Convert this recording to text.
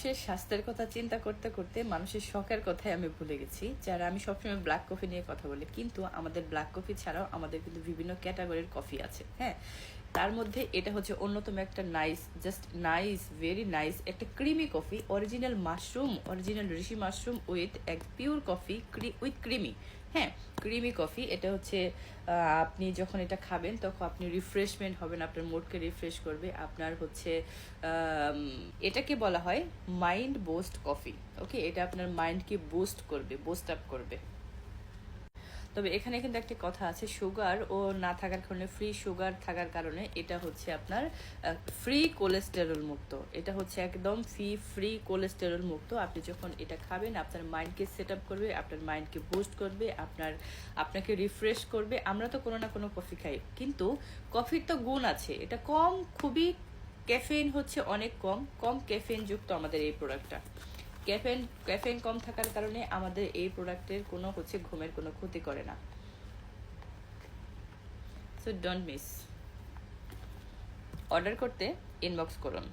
মানুষের স্বাস্থ্যের কথা চিন্তা করতে করতে মানুষের শখের কথাই আমি ভুলে গেছি। যারা আমি সবসময় ব্ল্যাক কফি নিয়ে কথা বলি, কিন্তু আমাদের ব্ল্যাক কফি ছাড়াও আমাদের কিন্তু বিভিন্ন ক্যাটাগরির কফি আছে। হ্যাঁ, তার মধ্যে এটা হচ্ছে অন্যতম একটা nice, just nice, very nice একটা creamy coffee, original mushroom, original reishi mushroom with এক পিওর কফি উইথ ক্রিমি। হ্যাঁ, ক্রিমি কফি। এটা হচ্ছে আপনি যখন এটা খাবেন তখন আপনি রিফ্রেশমেন্ট হবেন, আপনার মুডকে রিফ্রেশ করবে। আপনার হচ্ছে এটাকে বলা হয় মাইন্ড বুস্ট কফি। ওকে, এটা আপনার মাইন্ডকে বুস্ট করবে, বুস্ট আপ করবে। তবে এখানে কিন্তু একটা কথা আছে, সুগার ও না থাকার কারণে, ফ্রি সুগার থাকার কারণে এটা হচ্ছে আপনার ফ্রি কোলেস্টেরল মুক্ত। এটা হচ্ছে একদম ফ্রি কোলেস্টেরল মুক্ত। আপনি যখন এটা খাবেন আপনার মাইন্ডকে সেট আপ করবে, আপনার মাইন্ডকে বুস্ট করবে, আপনাকে রিফ্রেশ করবে। আমরা তো কোনো না কোনো কফি খাই, কিন্তু কফির তো গুণ আছে, এটা কম, খুবই ক্যাফেইন হচ্ছে অনেক কম, ক্যাফেইন যুক্ত আমাদের এই প্রোডাক্টটা। ক্যাফেইন কম থাকার কারণে আমাদের এই প্রোডাক্টের কোনো হচ্ছে ঘুমের কোনো ক্ষতি করে না। So don't miss. অর্ডার করতে ইনবক্স করুন।